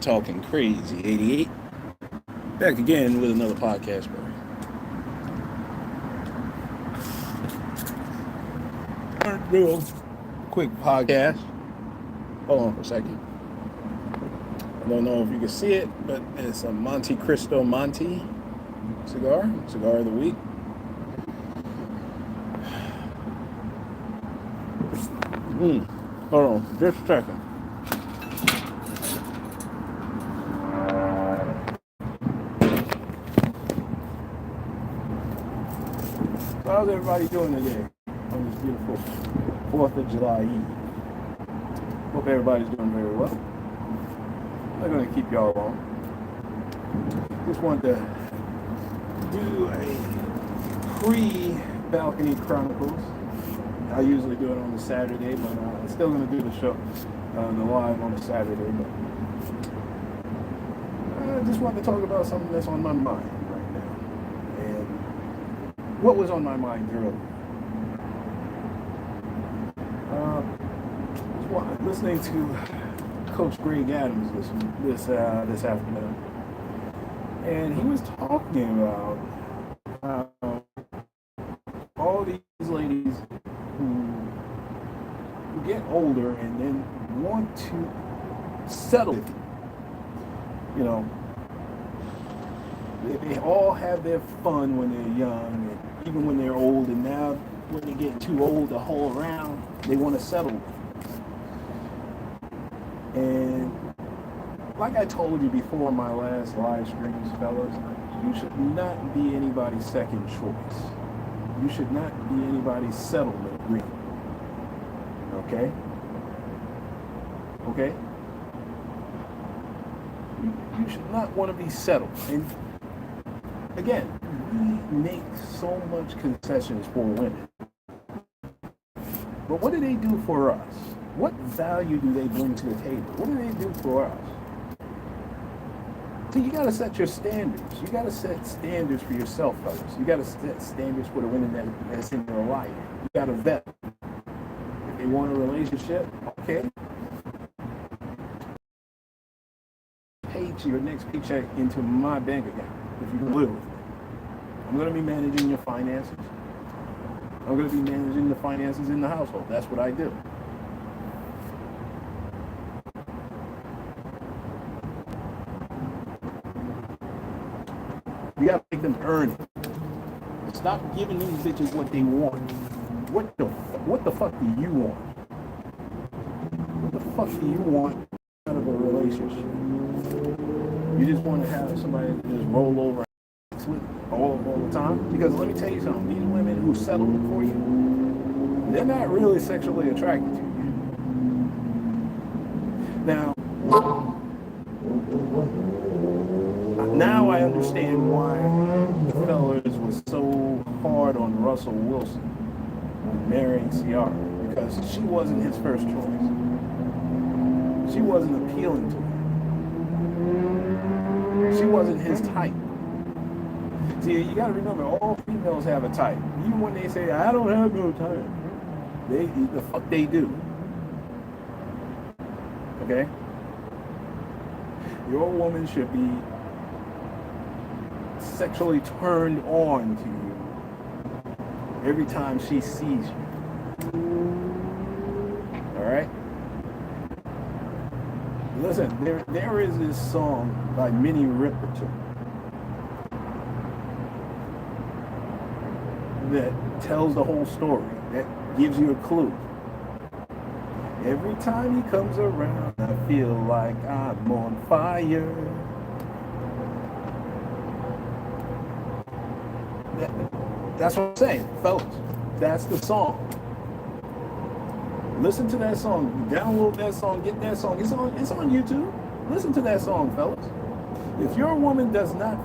Talking Crazy 88. Back again with another podcast, bro. Real quick podcast. Hold on for a second. I don't know if you can see it, but it's a Monte Cristo Monte cigar of the week. Hold on, just a second. So how's everybody doing today on this beautiful 4th of July Eve? Hope everybody's doing very well. I'm not going to keep y'all long. Just wanted to do a pre-Balcony Chronicles. I usually do it on the Saturday, but I'm still going to do the show, the live on the Saturday. But I just wanted to talk about something that's on my mind right now. And what was on my mind earlier? Listening to Coach Greg Adams this afternoon, and he was talking about all these ladies who get older and then want to settle. You know, they all have their fun when they're young, and even when they're old, and now when they get too old to hold around, they want to settle. And like I told you before in my last live streams, fellas, you should not be anybody's second choice. You should not be anybody's settlement agreement. Okay? Okay? You should not want to be settled. And again, we make so much concessions for women. But what do they do for us? What value do they bring to the table? What do they do for us? So you got to set your standards. You got to set standards for yourself, fellas. You got to set standards for the women that's in your life. You got to vet. If they want a relationship, okay. Pay your next paycheck into my bank account if you can live with me. I'm going to be managing your finances. I'm going to be managing the finances in the household. That's what I do. You gotta make them earn it. Stop giving these bitches what they want. What the fuck do you want? What the fuck do you want out of a relationship? You just want to have somebody that just roll over with all the time? Because let me tell you something, these women who settle for you, they're not really sexually attracted to you. Now I understand why the fellas was so hard on Russell Wilson when marrying Ciara, because she wasn't his first choice. She wasn't appealing to him. She wasn't his type. See, you got to remember, all females have a type. Even when they say, I don't have no type, the fuck they do. Okay? Your woman should be sexually turned on to you every time she sees you. Alright? Listen, there is this song by Minnie Riperton that tells the whole story, that gives you a clue. Every time he comes around, I feel like I'm on fire. That's what I'm saying, fellas. That's the song. Listen to that song. Download that song. Get that song. It's on YouTube. Listen to that song, fellas. If your woman does not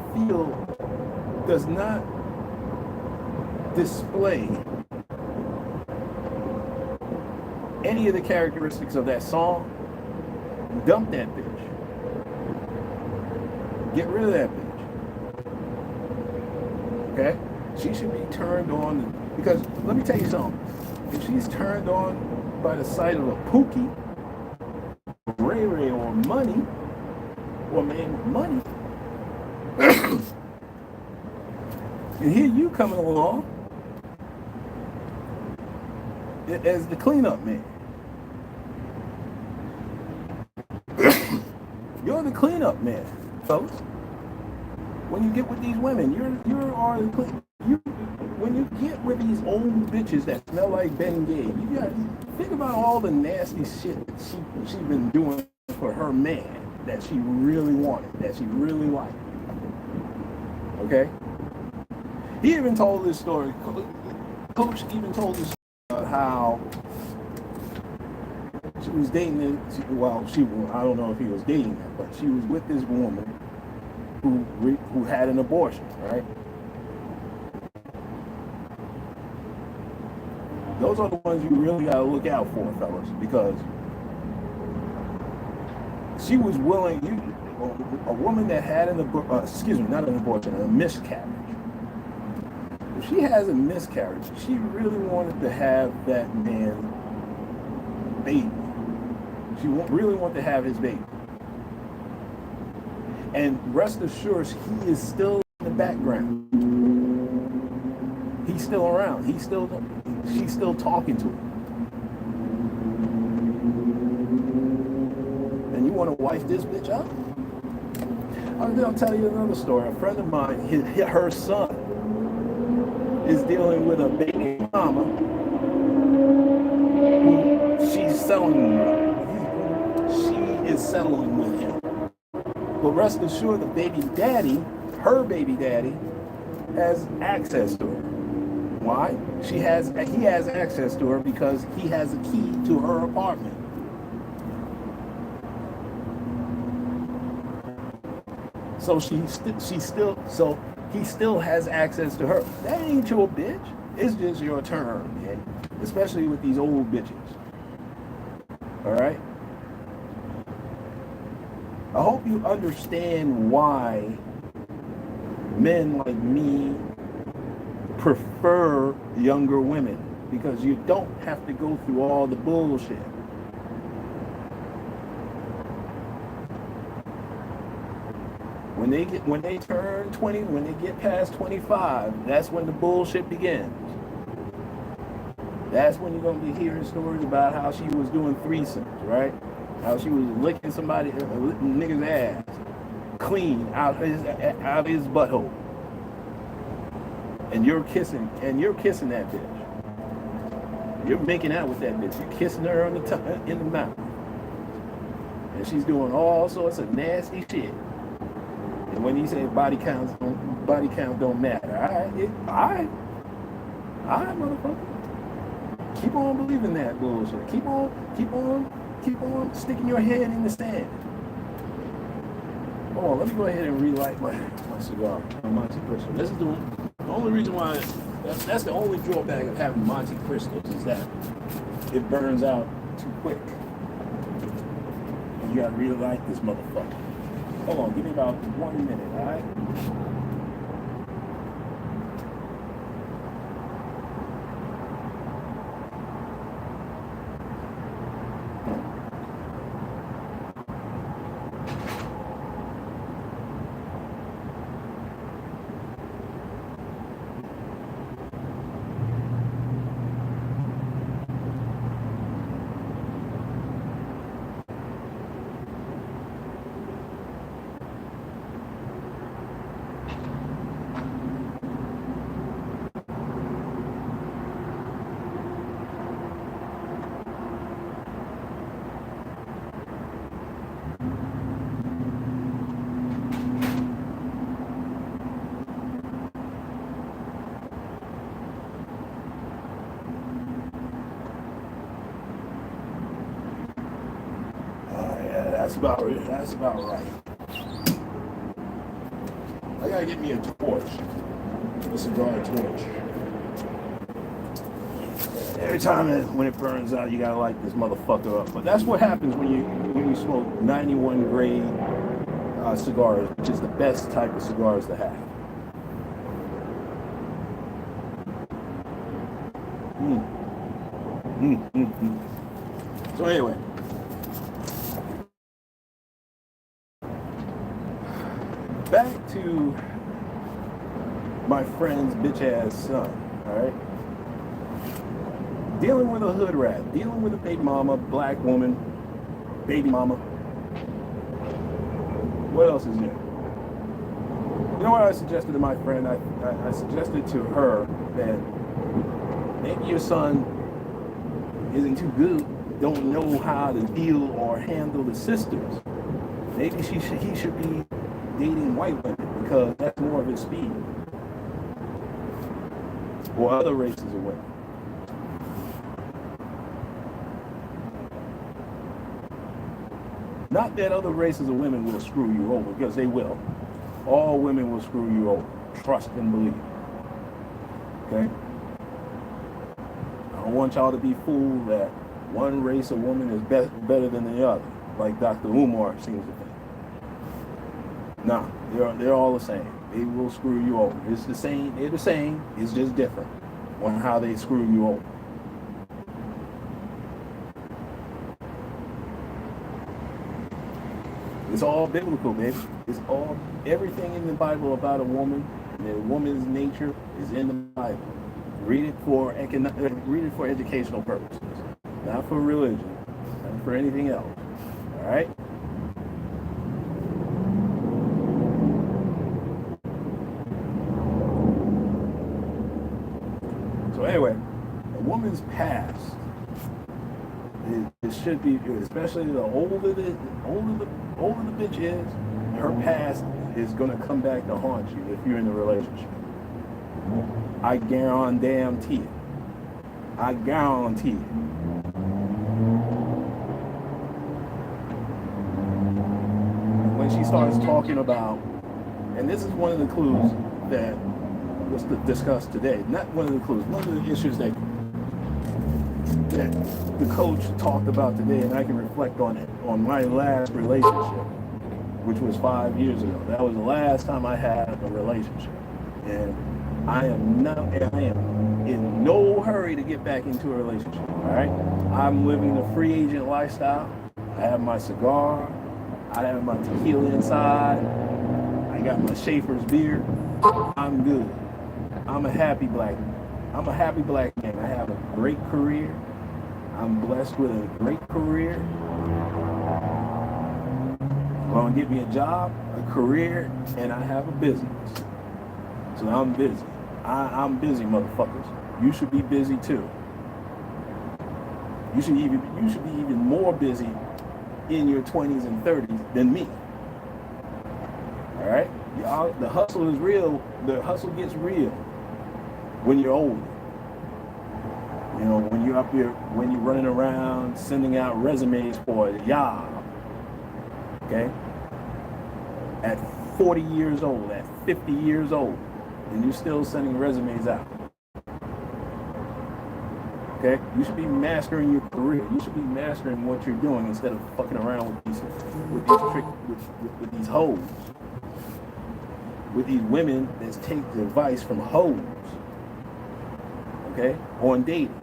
display any of the characteristics of that song, dump that bitch. Get rid of that bitch. Okay? She should be turned on, because let me tell you something. If she's turned on by the sight of a Pookie, Ray Ray, or money, or a man with money. And here you coming along as the cleanup man. You're the cleanup man, fellas. When you get with these women, when you get with these old bitches that smell like Ben Gay, you gotta think about all the nasty shit that she's been doing for her man that she really wanted, that she really liked. Okay? He even told this story. Coach even told this story about how she was dating. I don't know if he was dating her, but she was with this woman who had an abortion, right? Those are the ones you really gotta look out for, fellas, because she was willing. A woman that had not an abortion, a miscarriage. If she has a miscarriage, she really wanted to have that man's baby. She really wanted to have his baby. And rest assured, he is still in the background. He's still around. She's still talking to him. And you want to wife this bitch up? I'll tell you another story. A friend of mine, her son is dealing with a baby mama who she's settling with. She is settling with him. But rest assured, the baby daddy, her baby daddy, has access to her. Why? He has access to her because he has a key to her apartment. So he still has access to her. That ain't your bitch. It's just your turn, man. Especially with these old bitches. All right? I hope you understand why men like me prefer younger women, because you don't have to go through all the bullshit. When they turn 20, when they get past 25, that's when the bullshit begins. That's when you're gonna be hearing stories about how she was doing threesomes, right? How she was licking somebody, nigga's ass, clean out his butthole, and you're kissing that bitch. You're making out with that bitch. You're kissing her on in the mouth, and she's doing all sorts of nasty shit. And when you say body count don't matter, all right, motherfucker. Keep on believing that bullshit. Keep on sticking your head in the sand. Hold on, let me go ahead and relight my cigar, my Monte Cristo. This is the only reason why. That's the only drawback of having Monte Cristos is that it burns out too quick. And you gotta relight this motherfucker. Hold on, give me about 1 minute, all right? That's about right. I gotta get me a torch, a cigar torch. Every time when it burns out, you gotta light this motherfucker up. But that's what happens when you smoke 91 grade cigars, which is the best type of cigars to have. So anyway. back to my friend's bitch-ass son, alright? Dealing with a hood rat, dealing with a baby mama, black woman, baby mama. What else is new? You know what I suggested to my friend? I suggested to her that maybe your son isn't too good, don't know how to deal or handle the sisters. Maybe he should be dating white women because that's more of his speed. Or other races of women. Not that other races of women will screw you over, because they will. All women will screw you over. Trust and believe. Okay? I don't want y'all to be fooled that one race of woman is better than the other, like Dr. Umar seems to think. Nah, they're all the same. They will screw you over. It's the same. They're the same. It's just different on how they screw you over. It's all biblical, baby. It's all, everything in the Bible about a woman and a woman's nature is in the Bible. Read it for educational purposes, not for religion, not for anything else. All right. So anyway, a woman's past, it should be, especially the older the bitch is, her past is gonna come back to haunt you if you're in a relationship. I guarantee it. I guarantee it. When she starts talking about, and this is one of the clues that was discussed today. Not one of the clues, one of the issues that the coach talked about today, and I can reflect on it, on my last relationship, which was 5 years ago. That was the last time I had a relationship. And I am in no hurry to get back into a relationship, all right? I'm living the free agent lifestyle. I have my cigar. I have my tequila inside. I got my Schaefer's beer. I'm good. I'm a happy black man. I have a great career. I'm blessed with a great career. Gonna get me a job, a career, and I have a business. So I'm busy. I'm busy, motherfuckers. You should be busy too. You should be even more busy in your 20s and 30s than me. All right? The hustle is real. The hustle gets real when you're older. You know, when you're up here, when you're running around sending out resumes for a job. Okay? At 40 years old, at 50 years old, and you're still sending resumes out. Okay? You should be mastering your career. You should be mastering what you're doing instead of fucking around with these hoes. With these women that take advice from hoes. Okay? On dating.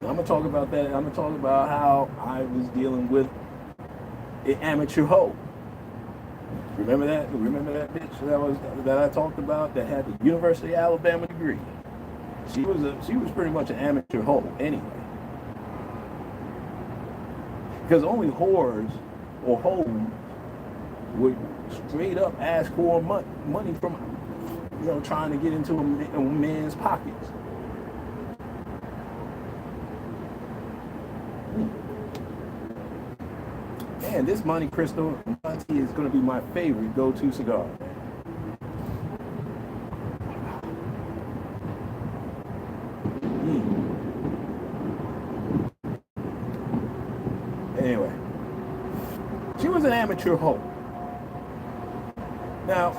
I'm gonna talk about that. I'm gonna talk about how I was dealing with an amateur hoe. Remember that? Remember that bitch that I talked about that had the University of Alabama degree? She was pretty much an amateur hoe anyway. Because only whores or hoes would straight up ask for money from, you know, trying to get into a man's pockets. Man, this Monte Cristo is going to be my favorite go-to cigar. Anyway, she was an amateur hoe. Now,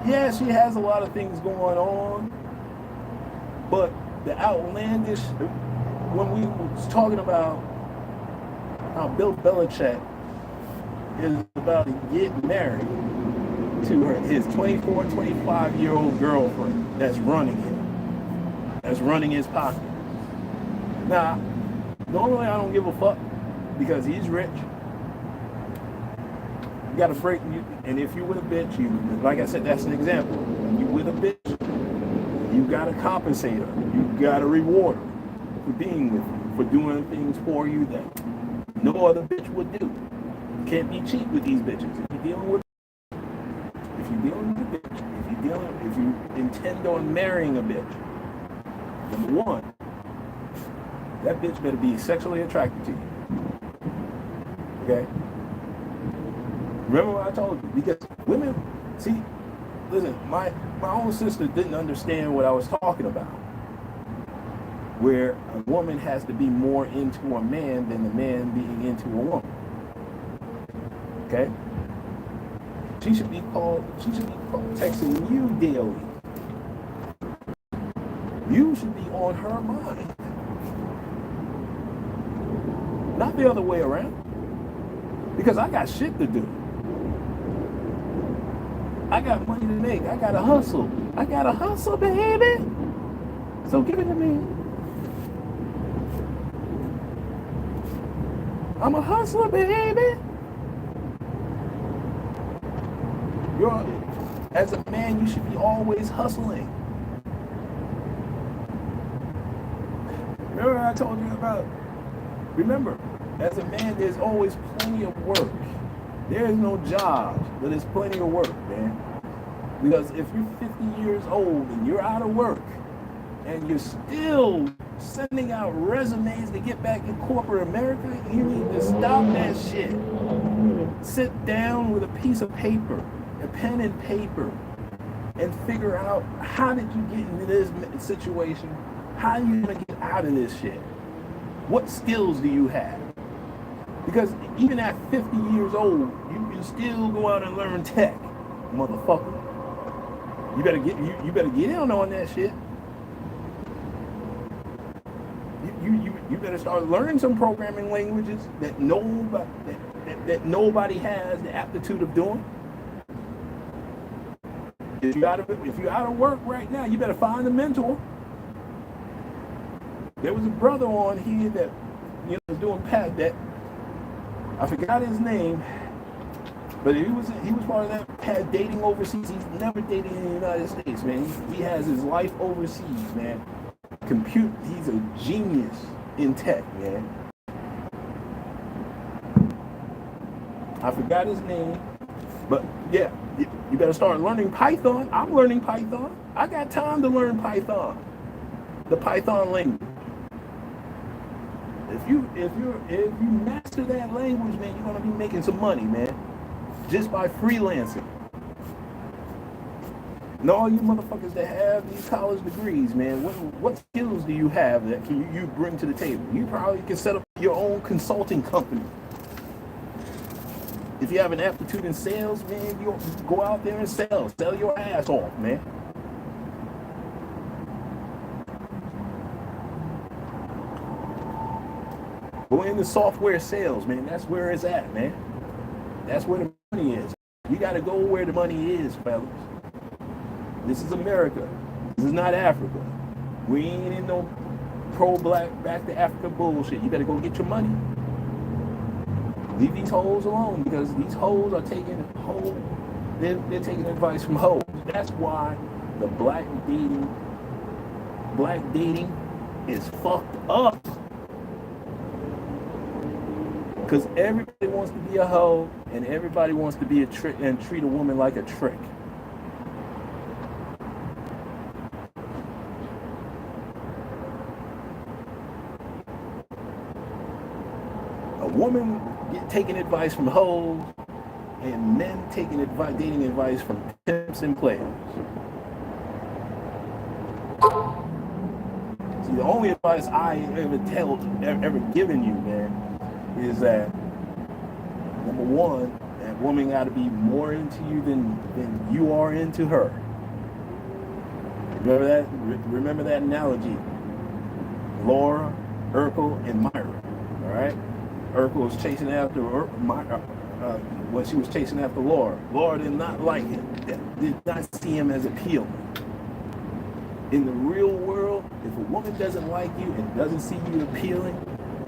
yeah, she has a lot of things going on, but the outlandish, when we was talking about how Bill Belichick is about to get married to his 24, 25-year-old girlfriend that's running his pocket. Now, normally I don't give a fuck because he's rich. You gotta break, and if you with a bitch, like I said, that's an example. When you with a bitch, you gotta compensate her. You gotta reward her for being with you, for doing things for you that no other bitch would do. You can't be cheap with these bitches. If you're dealing with a bitch, if you intend on marrying a bitch, number one, that bitch better be sexually attracted to you. Okay? Remember what I told you? Because women, see, listen, my own sister didn't understand what I was talking about. Where a woman has to be more into a man than the man being into a woman. Okay? She should be called texting you daily. You should be on her mind. Not the other way around. Because I got shit to do. I got money to make. I gotta hustle. Baby. So give it to me. I'm a hustler, baby. As a man, you should be always hustling. Remember what I told you about? Remember, as a man, there's always plenty of work. There is no job, but there's plenty of work, man. Because if you're 50 years old and you're out of work and you're still sending out resumes to get back in corporate America, you need to stop that shit. Sit down with a piece of paper, a pen and paper, and figure out how did you get into this situation? How are you going to get out of this shit? What skills do you have? Because even at 50 years old, you can still go out and learn tech, motherfucker. You better get in on that shit. You better start learning some programming languages that nobody has the aptitude of doing. If you're out of work right now, you better find a mentor. There was a brother on here that was doing that. I forgot his name, but he was part of that dating overseas. He's never dated in the United States, man. He has his life overseas, man. He's a genius in tech, man. I forgot his name, but yeah, you better start learning Python. I'm learning Python. I got time to learn Python, the Python language. If you master that language, man, you're gonna be making some money, man, just by freelancing. And all you motherfuckers that have these college degrees, man, what skills do you have that you bring to the table? You probably can set up your own consulting company. If you have an aptitude in sales, man, you go out there and sell your ass off, man. Go into software sales, man. That's where it's at, man. That's where the money is. You got to go where the money is, fellas. This is America. This is not Africa. We ain't in no pro-black, back to Africa bullshit. You better go get your money. Leave these hoes alone, because these hoes are taking they're taking advice from hoes. That's why the black dating is fucked up. Because everybody wants to be a hoe, and everybody wants to be a trick and treat a woman like a trick. A woman taking advice from hoes, and men taking dating advice from pimps and players. See, the only advice I ever given you, man, is that, number one, that woman got to be more into you than you are into her. Remember that? Remember that analogy? Laura, Urkel, and Myra. All right? Urkel was chasing after when she was chasing after Laura. Laura did not like him. Did not see him as appealing. In the real world, if a woman doesn't like you and doesn't see you appealing,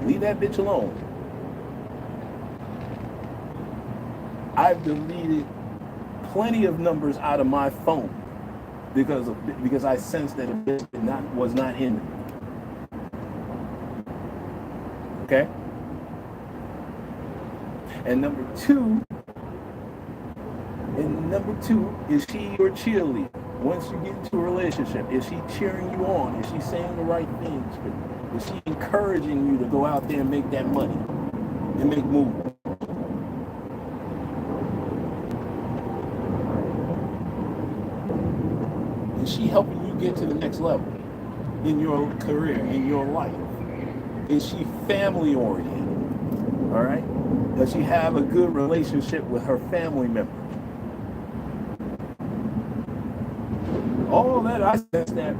leave that bitch alone. I've deleted plenty of numbers out of my phone because I sensed that it was not in me. Okay? And number two, is she your cheerleader? Once you get into a relationship, is she cheering you on? Is she saying the right things? Is she encouraging you to go out there and make that money and make moves? Is she helping you get to the next level in your career, in your life? Is she family oriented? All right? Does she have a good relationship with her family members? All that, I sense that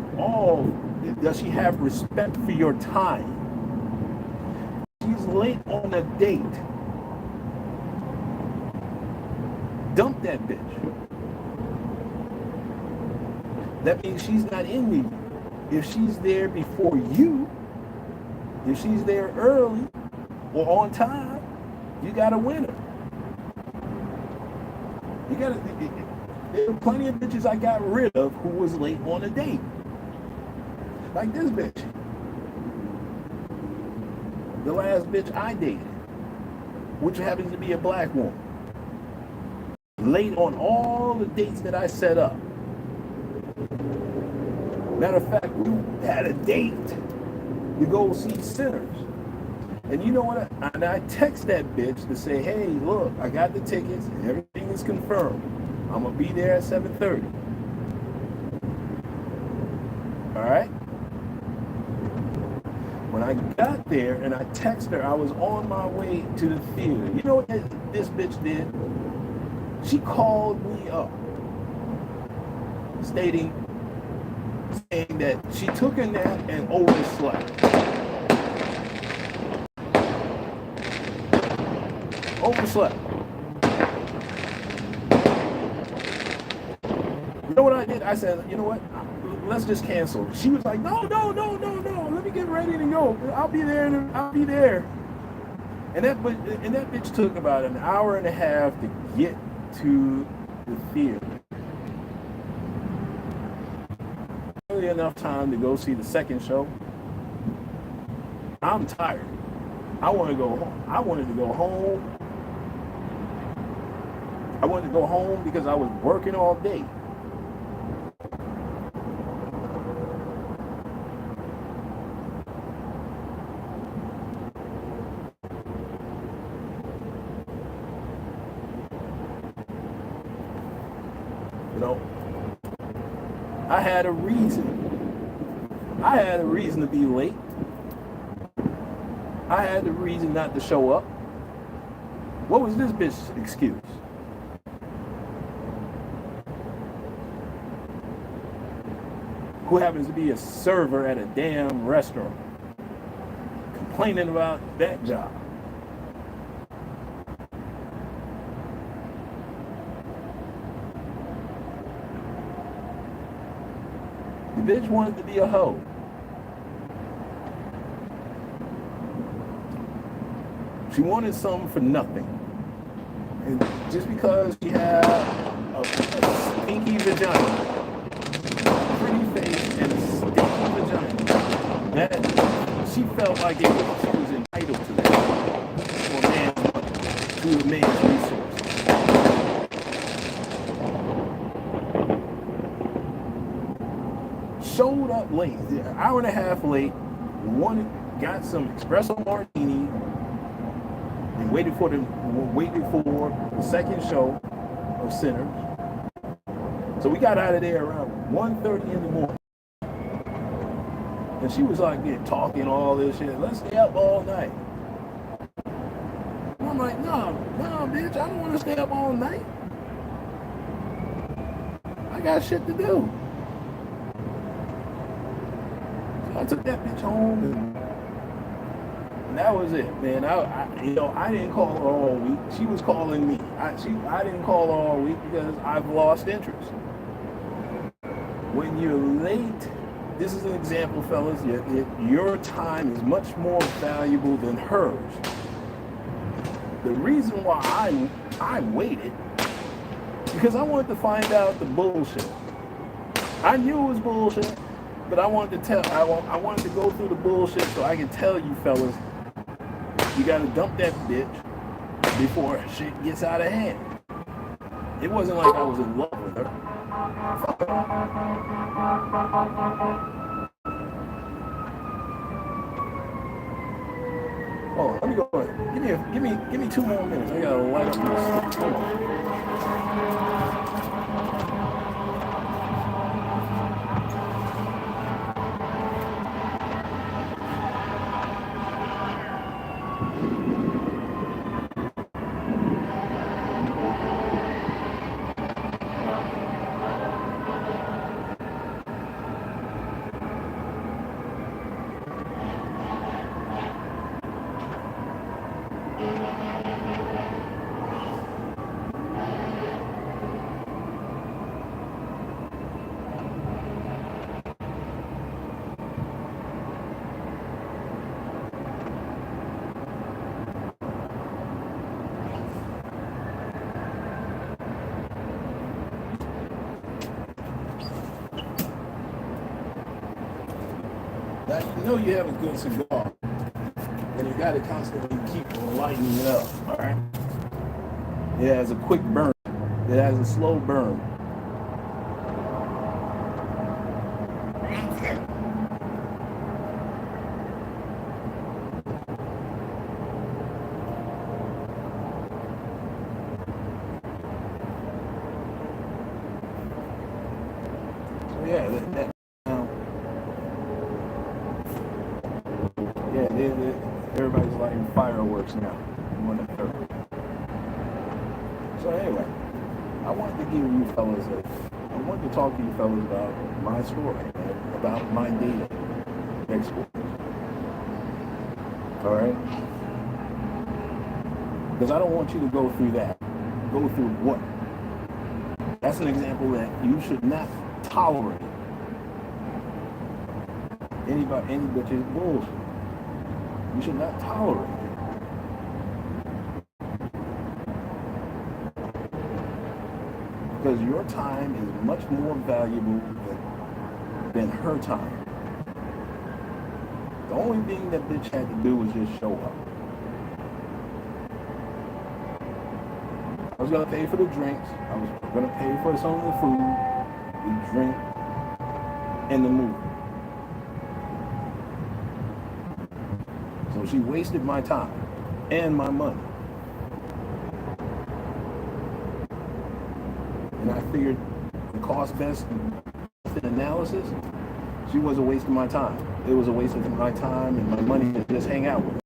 does she have respect for your time? She's late on a date. Dump that bitch. That means she's not into you. If she's there before you, if she's there early or on time, you got a winner. You got to. There are plenty of bitches I got rid of who was late on a date. Like this bitch. The last bitch I dated, which happens to be a black woman. Late on all the dates that I set up. Matter of fact, we had a date to go see Sinners. And you know what? And I text that bitch to say, hey, look, I got the tickets and everything is confirmed. I'm going to be there at 7:30. All right? When I got there and I texted her, I was on my way to the theater. You know what this bitch did? She called me up saying that she took a nap and overslept. Overslept. You know what I did? I said, you know what? Let's just cancel. She was like, no. Let me get ready to go. I'll be there. And that bitch took about an hour and a half to get to the theater. Really enough time to go see the second show. I'm tired. I want to go home. I wanted to go home because I was working all day. You know, I had a reason. I had a reason to be late. I had a reason not to show up. What was this bitch's excuse? Who happens to be a server at a damn restaurant, complaining about that job. The bitch wanted to be a hoe. She wanted something for nothing. And just because she had a stinky vagina, pretty face, and a stinky vagina, that she felt like she was entitled to that. For a man's money, to a man's resources. Showed up late, an hour and a half late, got some espresso martini, and waited for the second show of Sinners. So we got out of there around 1:30 in the morning. And she was like talking all this shit. Let's stay up all night. And I'm like, no, bitch, I don't want to stay up all night. I got shit to do. So I took that bitch home and that was it, man. I didn't call her all week. She was calling me. I didn't call her all week because I've lost interest. When you're late, this is an example, fellas. Your time is much more valuable than hers. the reason why I waited, because I wanted to find out the bullshit. I knew it was bullshit, but I wanted to go through the bullshit so I can tell you fellas, you gotta dump that bitch before shit gets out of hand. It wasn't like I was in love with her. Fuck her. Hold on, let me go ahead. Give me 2 more minutes. I gotta light up this. Hold on. Now, you know you have a good cigar, and you got to constantly keep lighting it up, all right? It has a quick burn. It has a slow burn. So yeah, everybody's lighting fireworks now. So anyway, I wanted to give you fellas I wanted to talk to you fellas about my story, about my dating experience. Alright? Because I don't want you to go through that. Go through what? That's an example that you should not tolerate. Any bitch's bullshit. You should not tolerate it. Because your time is much more valuable than her time. The only thing that bitch had to do was just show up. I was going to pay for the drinks. I was going to pay for some of the food, the drink, and the movie. So she wasted my time and my money. And I figured the cost-benefit analysis, she was a waste of my time. It was a waste of my time and my money to just hang out with her.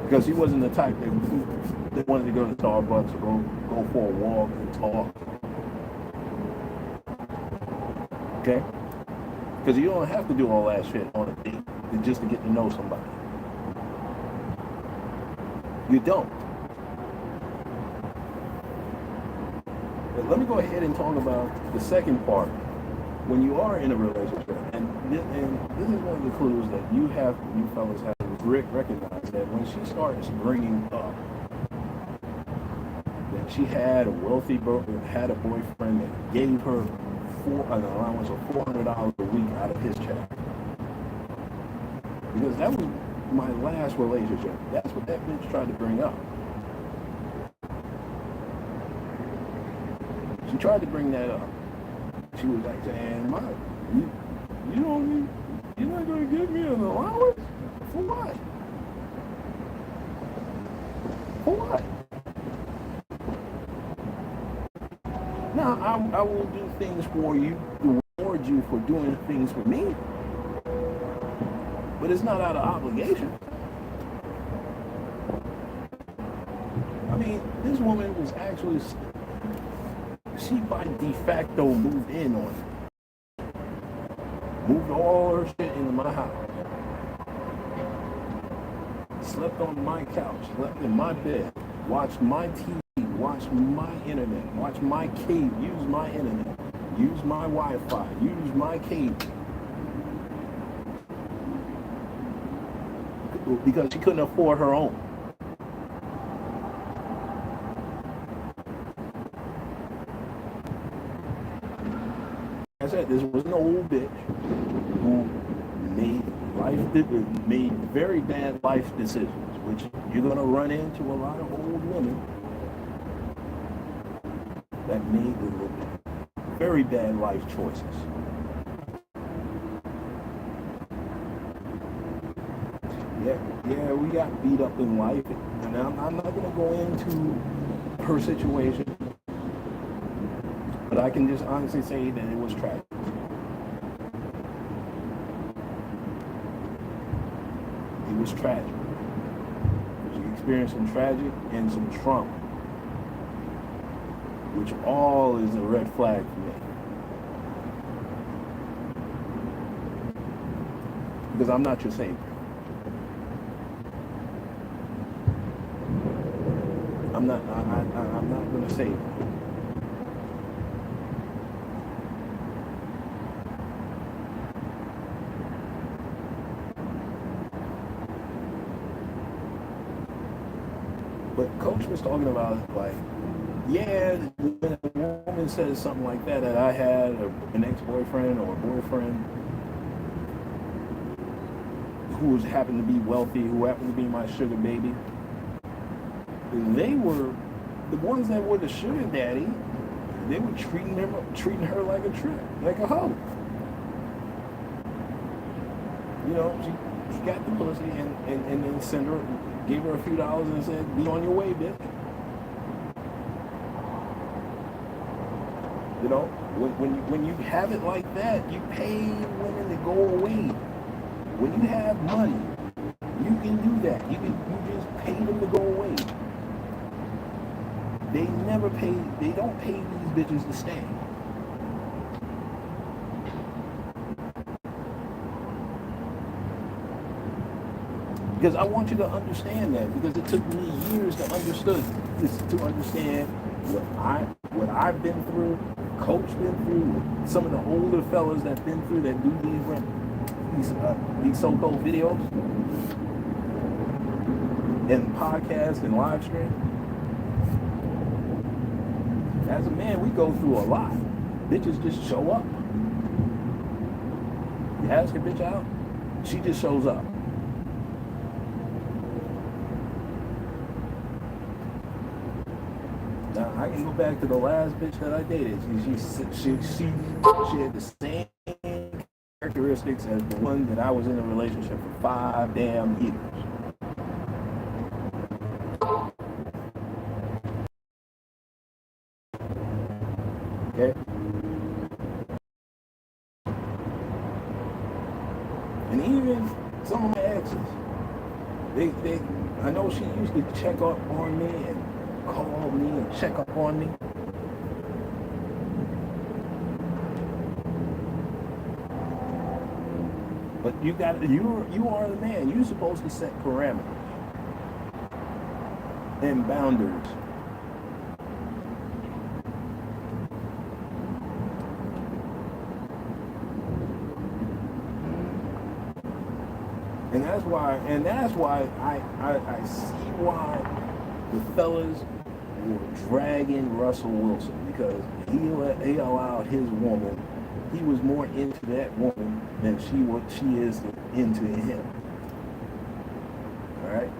Because she wasn't the type that wanted to go to Starbucks or go for a walk and talk. Okay? Because you don't have to do all that shit on a date just to get to know somebody. You don't. But let me go ahead and talk about the second part. When you are in a relationship, and this is one of the clues that you fellas have to recognize, that when she starts bringing up that she had a wealthy had a boyfriend that gave her an allowance of $400 a week out of his check. Because that was my last relationship. That's what that bitch tried to bring up. She tried to bring that up. She was like saying, you're not going to give me an allowance? For what? For what? Now, I will do things for you, to reward you for doing things for me. But it's not out of obligation. I mean, this woman was actually, she by de facto moved in on it. Moved all her shit into my house. Slept on my couch, slept in my bed, watched my TV, watched my internet, watched my cable, used my internet, used my Wi-Fi, used my cable. Because she couldn't afford her own. I said, this was an old bitch who made very bad life decisions, which you're gonna run into a lot of old women that made very bad life choices. Yeah, we got beat up in life, and I'm not gonna go into her situation, but I can just honestly say that it was tragic. It was tragic. She experienced some tragic and some trauma, which all is a red flag for me. Because I'm not your savior. I'm not going to save you. But Coach was talking about, like, yeah, when a woman says something like that I had an ex-boyfriend or a boyfriend who happened to be wealthy, who happened to be my sugar baby, they were the ones that were the sugar daddy. They were treating her like a trick, like a hoe. You know, she got the pussy and then gave her a few dollars and said, "Be on your way, bitch." You know, when you have it like that, you pay women to go away. When you have money, you can do that. You just pay them to go away. They don't pay these bitches to stay. Because I want you to understand that, because it took me years to understand what I've been through, Coach been through, some of the older fellas that been through, that do these so-called videos and podcasts and live stream. As a man, we go through a lot. Bitches just show up. You ask a bitch out, she just shows up. Now, I can go back to the last bitch that I dated. She had the same characteristics as the one that I was in a relationship for 5 damn years. Okay? And even some of my exes, I know she used to check up on me and call me and check up on me. But you are the man. You're supposed to set parameters and boundaries. And that's why I see why the fellas were dragging Russell Wilson, because he allowed his woman, he was more into that woman than she is into him. All right?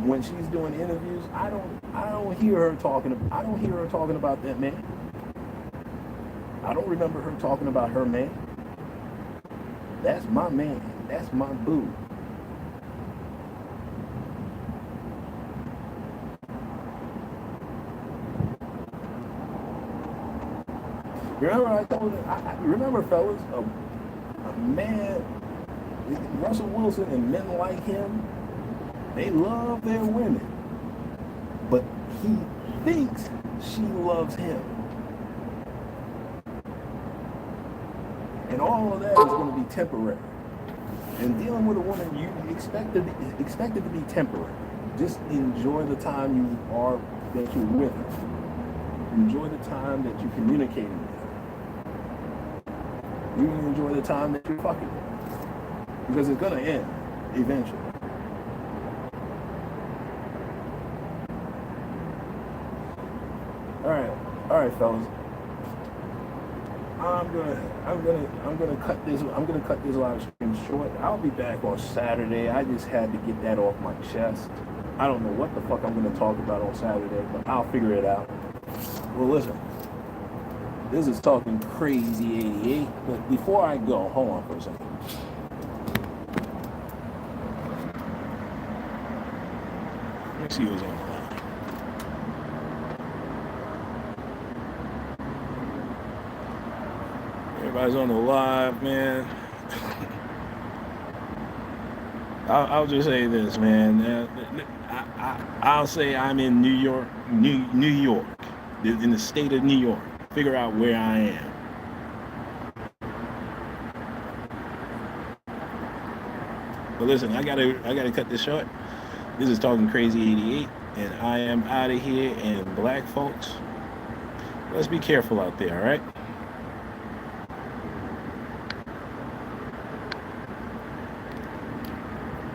When she's doing interviews, I don't hear her talking about that man. I don't remember her talking about her man. That's my man. That's my boo. Remember I told you, remember fellas, a man, Russell Wilson and men like him, they love their women, but he thinks she loves him. And all of that is going to be temporary. And dealing with a woman, you expect it to be temporary. Just enjoy the time that you're with her. Enjoy the time that you're communicating with her. You can enjoy the time that you're fucking with. Because it's going to end eventually. All right, fellas. I'm gonna cut this live stream short. I'll be back on Saturday. I just had to get that off my chest. I don't know what the fuck I'm gonna talk about on Saturday, but I'll figure it out. Well, listen, this is Talking Crazy 88. But before I go, hold on for a second. Let me see who's on the line. Everybody's on the live, man. I'll just say this, man. I'll say I'm in New York, New York, in the state of New York. Figure out where I am. But listen, I gotta cut this short. This is Talking Crazy 88, and I am out of here. And black folks, let's be careful out there, all right?